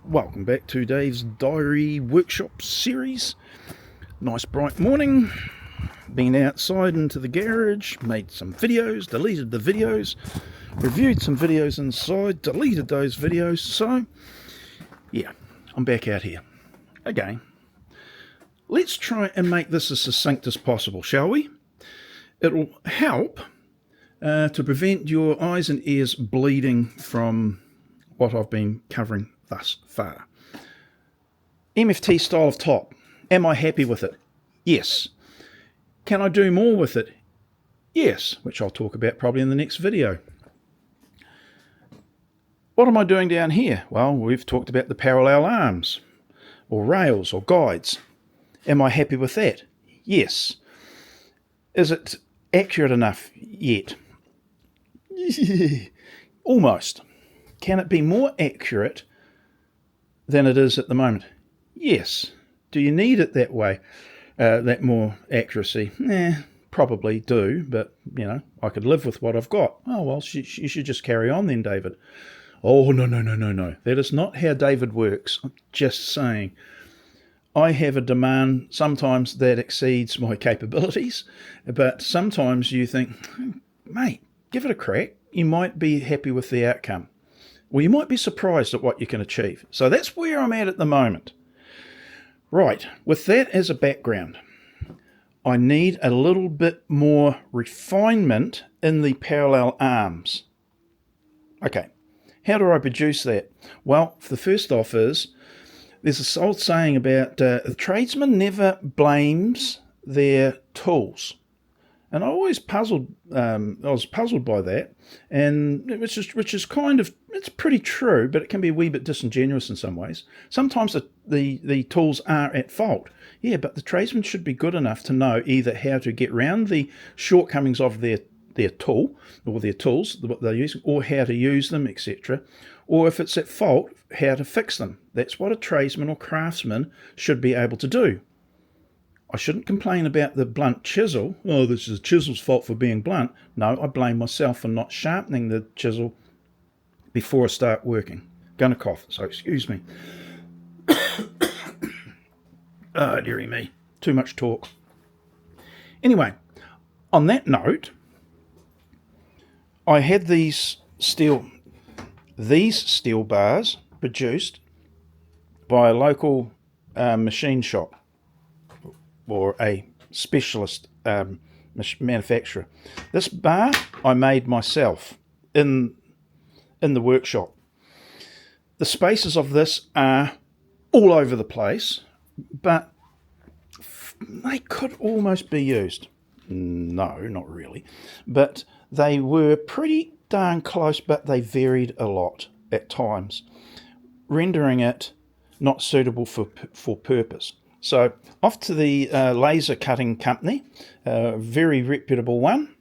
Welcome back to Dave's Diary Workshop series. Nice bright morning. Been outside into the garage, made some videos, deleted the videos, reviewed some videos inside, deleted those videos. So, yeah, I'm back out here again. Let's try and make this as succinct as possible, shall we? It'll help to prevent your eyes and ears bleeding from what I've been covering thus far. MFT style of top. Am I happy with it? Yes. Can I do more with it? Yes, which I'll talk about probably in the next video. What am I doing down here? Well, we've talked about the parallel arms, or rails, or guides. Am I happy with that? Yes. Is it accurate enough yet? Almost. Can it be more accurate than it is at the moment? Yes. Do you need it that way, that more accuracy? Probably do, but, I could live with what I've got. Oh, well, you should just carry on then, David. Oh, no. That is not how David works. I'm just saying. I have a demand sometimes that exceeds my capabilities, but sometimes you think, mate, give it a crack. You might be happy with the outcome. Well, you might be surprised at what you can achieve. So that's where I'm at the moment. Right, with that as a background, I need a little bit more refinement in the parallel arms. Okay, how do I produce that? Well, the first off is, there's this old saying about the tradesman never blames their tools. And I always was puzzled by that, and which is kind of, it's pretty true, but it can be a wee bit disingenuous in some ways. Sometimes the tools are at fault. Yeah, but the tradesman should be good enough to know either how to get around the shortcomings of their tool, or their tools, what they're using, or how to use them, etc. Or if it's at fault, how to fix them. That's what a tradesman or craftsman should be able to do. I shouldn't complain about the blunt chisel. Oh, this is the chisel's fault for being blunt. No, I blame myself for not sharpening the chisel before I start working. Gonna cough, so excuse me. Oh, dearie me. Too much talk. Anyway, on that note, I had these steel bars produced by a local machine shop, or a specialist manufacturer. This bar I made myself in the workshop. The spaces of this are all over the place, but they could almost be used. No, not really. But they were pretty darn close, but they varied a lot at times, rendering it not suitable for purpose. So off to the laser cutting company, a very reputable one,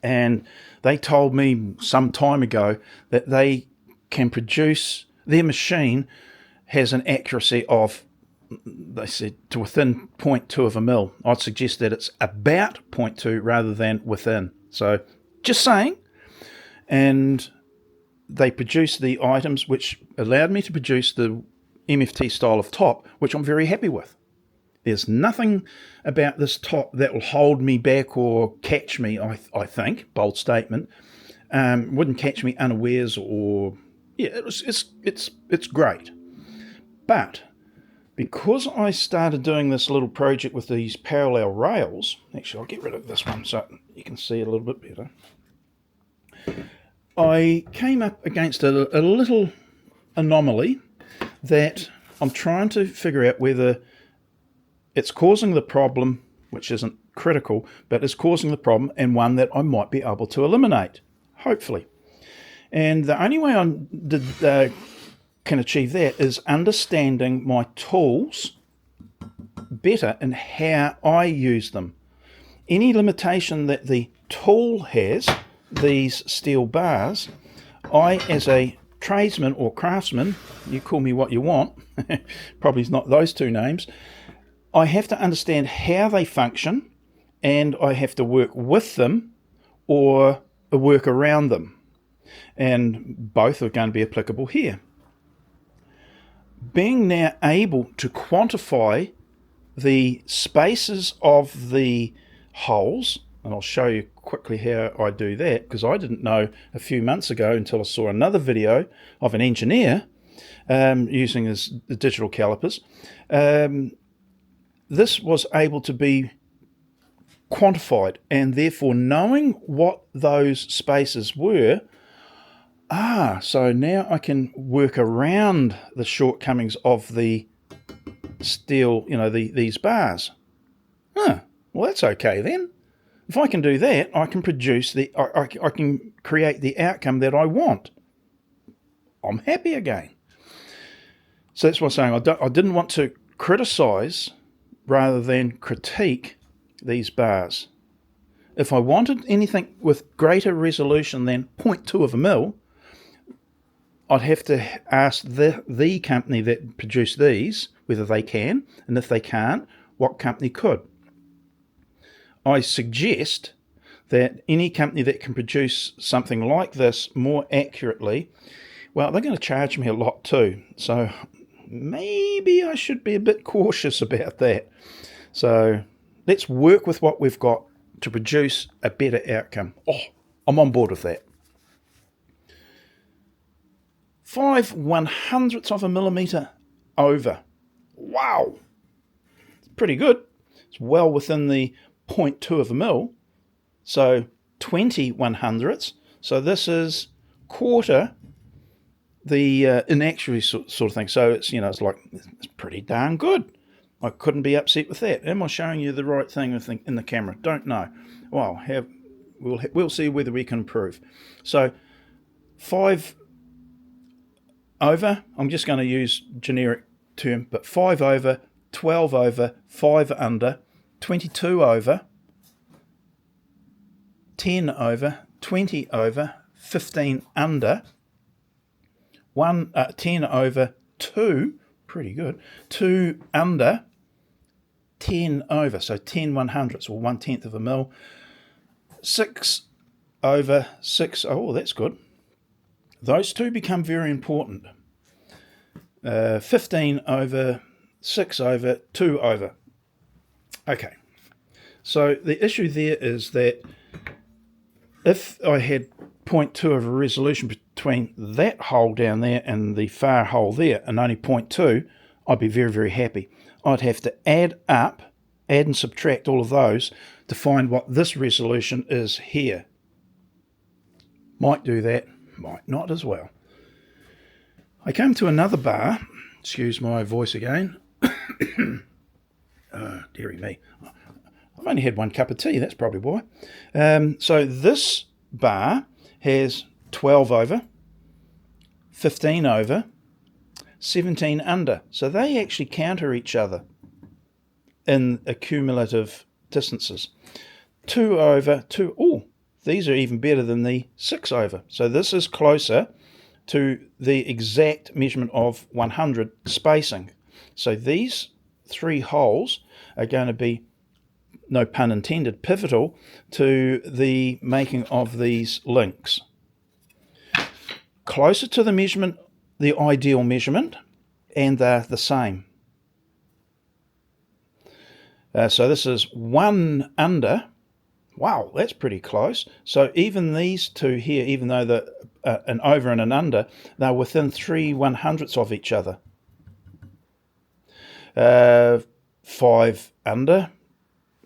and they told me some time ago that they can produce, their machine has an accuracy of, they said, to within 0.2 of a mil. I'd suggest that it's about 0.2 rather than within. So just saying. And they produced the items which allowed me to produce the MFT style of top, which I'm very happy with. There's nothing about this top that will hold me back or catch me, I think, bold statement. Wouldn't catch me unawares, or, yeah, it's great. But because I started doing this little project with these parallel rails, actually I'll get rid of this one so you can see it a little bit better. I came up against a little anomaly that I'm trying to figure out whether it's causing the problem, which isn't critical, but is causing the problem, and one that I might be able to eliminate, hopefully. And the only way I can achieve that is understanding my tools better and how I use them. Any limitation that the tool has, these steel bars, I, as a tradesman or craftsman, you call me what you want, probably not those two names, I have to understand how they function, and I have to work with them or work around them. And both are going to be applicable here. being now able to quantify the spaces of the holes, and I'll show you quickly how I do that, because I didn't know a few months ago until I saw another video of an engineer using the digital calipers. This was able to be quantified, and therefore knowing what those spaces were, so now I can work around the shortcomings of the steel, these bars. Well, that's okay then. If I can do that, I can produce I can create the outcome that I want. I'm happy again. So that's what I'm saying. I didn't want to criticize rather than critique these bars. If I wanted anything with greater resolution than 0.2 of a mil, I'd have to ask the company that produced these whether they can, and if they can't, what company could. I suggest that any company that can produce something like this more accurately, well, they're going to charge me a lot too. So maybe I should be a bit cautious about that. So let's work with what we've got to produce a better outcome. I'm on board with that. 5/100ths of a millimeter over. Wow. It's pretty good. It's well within the 0.2 of a mil. So 20/100ths. So this is quarter the inaccuracy sort of thing. So it's, it's pretty darn good. I couldn't be upset with that. Am I showing you the right thing in the camera? Don't know. Well, we'll see whether we can improve. So 5 over, I'm just going to use generic term, but 5 over, 12 over, 5 under, 22 over, 10 over, 20 over, 15 under, 10 over, 2, pretty good, 2 under, 10 over, so 10/100ths, or 1/10 of a mil, 6 over, 6, that's good. Those two become very important. 15 over, 6 over, 2 over. Okay, so the issue there is that if I had 0.2 of a resolution between that hole down there and the far hole there, and only 0.2, I'd be very, very happy. I'd have to add and subtract all of those to find what this resolution is here. Might do that, might not as well. I came to another bar. Excuse my voice again. Dearie me. I've only had one cup of tea, that's probably why. So this bar has 12 over, 15 over, 17 under. So they actually counter each other in accumulative distances. 2 over, 2, these are even better than the 6 over. So this is closer to the exact measurement of 100 spacing. So these 3 holes are going to be, no pun intended, pivotal to the making of these links. Closer to the measurement, the ideal measurement, and they're the same. So this is 1 under. Wow, that's pretty close. So even these two here, even though they're an over and an under, they're within 3/100ths of each other. 5 under,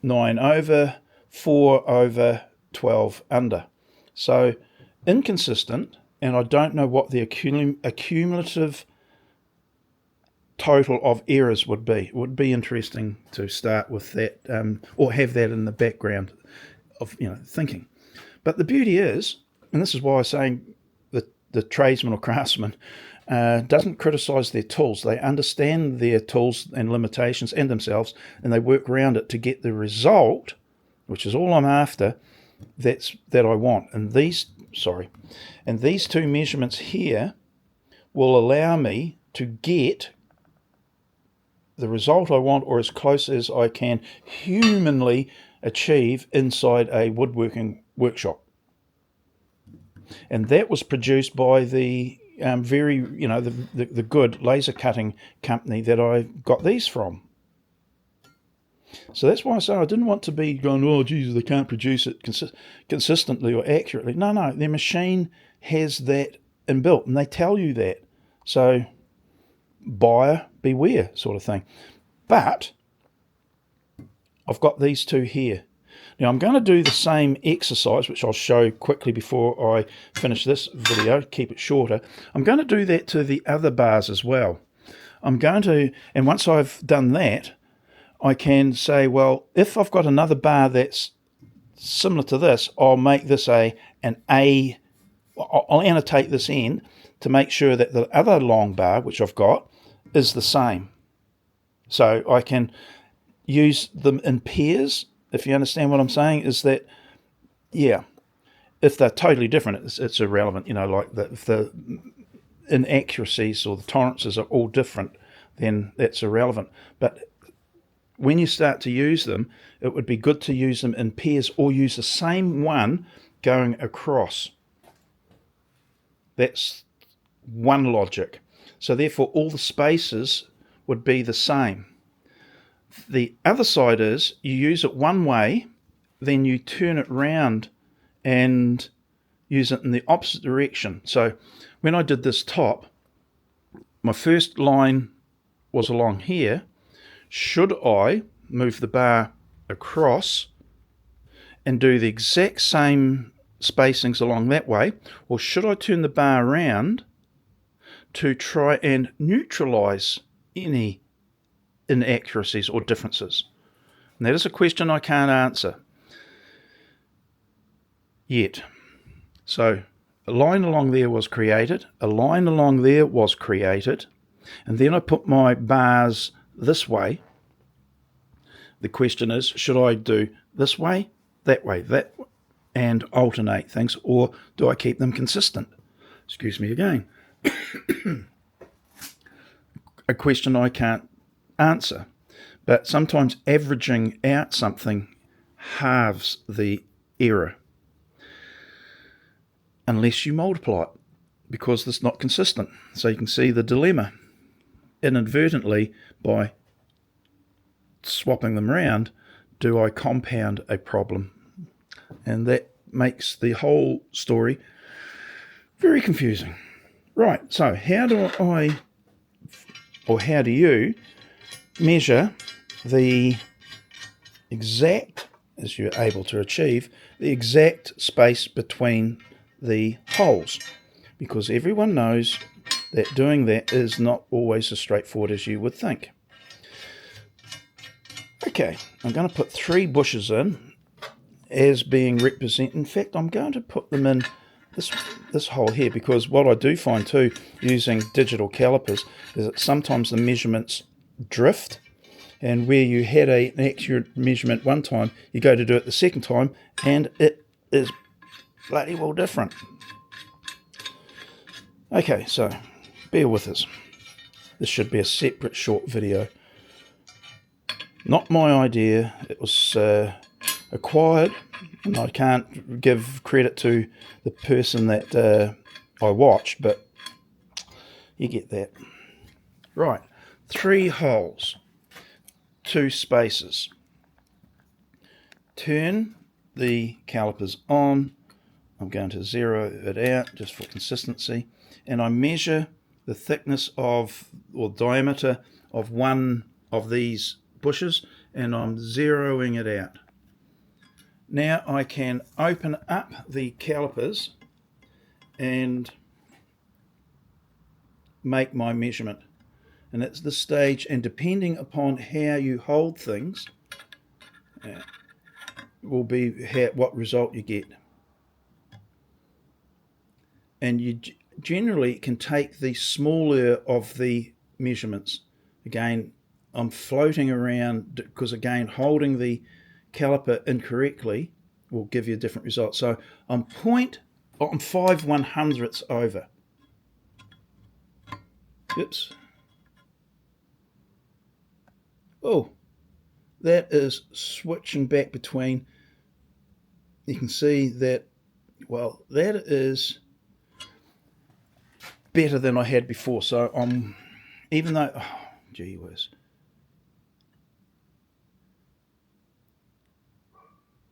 9 over, 4 over, 12 under. So inconsistent, and I don't know what the accumulative total of errors would be. It would be interesting to start with that, or have that in the background of thinking. But the beauty is, and this is why I was saying the tradesman or craftsman doesn't criticize their tools. They understand their tools and limitations and themselves, and they work around it to get the result, which is all I'm after, that I want. And these two measurements here will allow me to get the result I want, or as close as I can humanly achieve inside a woodworking workshop. And that was produced by the very, the good laser cutting company that I got these from. So that's why I say I didn't want to be going, oh, Jesus, they can't produce it consistently or accurately. No, their machine has that inbuilt, and they tell you that. So buyer beware sort of thing. But I've got these two here. Now I'm going to do the same exercise, which I'll show quickly before I finish this video, keep it shorter. I'm going to do that to the other bars as well. I'm going to, and once I've done that, I can say, well, if I've got another bar that's similar to this, I'll make this I'll annotate this end to make sure that the other long bar, which I've got, is the same. So I can use them in pairs, if you understand what I'm saying, is that, yeah, if they're totally different, it's irrelevant, like if the inaccuracies or the tolerances are all different, then that's irrelevant. But when you start to use them, it would be good to use them in pairs or use the same one going across. That's one logic. So therefore, all the spaces would be the same. The other side is you use it one way, then you turn it round and use it in the opposite direction. So when I did this top, my first line was along here. Should I move the bar across and do the exact same spacings along that way, or should I turn the bar around to try and neutralize any inaccuracies or differences? And that is a question I can't answer yet. So a line along there was created, a line along there was created, and then I put my bars this way. The question is, should I do this way, that, and alternate things, or do I keep them consistent? Excuse me again. A question I can't answer, but sometimes averaging out something halves the error, unless you multiply it, because it's not consistent. So you can see the dilemma. Inadvertently, by swapping them around, do I compound a problem? And that makes the whole story very confusing. Right, so how do you measure the exact, as you're able to achieve, the exact space between the holes? Because everyone knows that doing that is not always as straightforward as you would think. Okay, I'm going to put 3 bushes in as being represented. In fact, I'm going to put them in this hole here, because what I do find too using digital calipers is that sometimes the measurements drift, and where you had an accurate measurement one time, you go to do it the second time and it is bloody well different. Okay, so bear with us. This should be a separate short video. Not my idea. It was acquired, and I can't give credit to the person that I watched, but you get that. Right, 3 holes, 2 spaces. Turn the calipers on. I'm going to zero it out just for consistency, and I measure the thickness of, or diameter of, one of these bushes, and I'm zeroing it out. Now I can open up the calipers and make my measurement, and at this stage, and depending upon how you hold things, will be what result you get. And you generally can take the smaller of the measurements. Again, I'm floating around because, again, holding the caliper incorrectly will give you a different result. So I'm 5/100ths over. Oops. Oh, that is switching back between. You can see that, well, that is better than I had before. So I'm, even though, oh, gee whiz,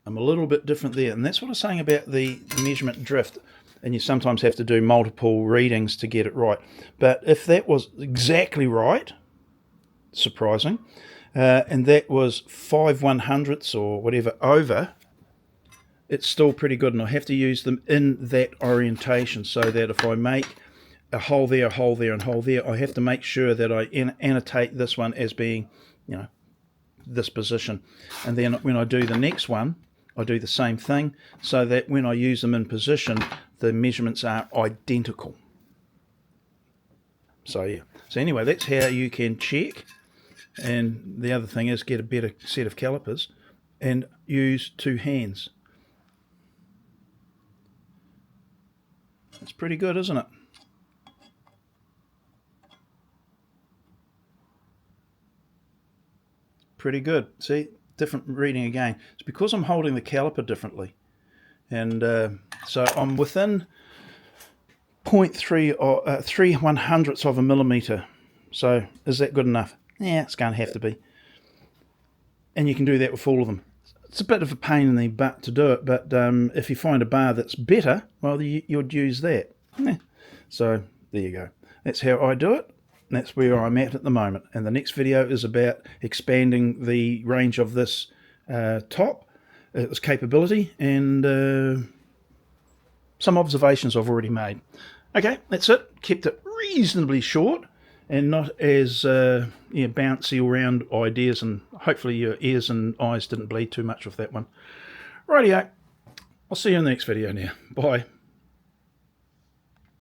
I'm a little bit different there. And that's what I was saying about the measurement drift. And you sometimes have to do multiple readings to get it right. But if that was exactly right, surprising, and that was 5/100ths or whatever over, it's still pretty good. And I have to use them in that orientation, so that if I make a hole there, a hole there, and a hole there, I have to make sure that I annotate this one as being, this position. And then when I do the next one, I do the same thing, so that when I use them in position, the measurements are identical. So yeah. So anyway, that's how you can check. And the other thing is get a better set of calipers and use 2 hands. It's pretty good, isn't it? Pretty good. See, different reading again. It's because I'm holding the caliper differently. And so I'm within 0.3 or 3/100ths of a millimetre. So is that good enough? Yeah, it's going to have to be. And you can do that with all of them. It's a bit of a pain in the butt to do it, but if you find a bar that's better, well, you'd use that. Yeah. So there you go. That's how I do it. And that's where I'm at the moment. And the next video is about expanding the range of this top, its capability, and some observations I've already made. Okay, that's it. Kept it reasonably short and not as bouncy around ideas, and hopefully your ears and eyes didn't bleed too much with that one. Rightio, I'll see you in the next video now. Bye.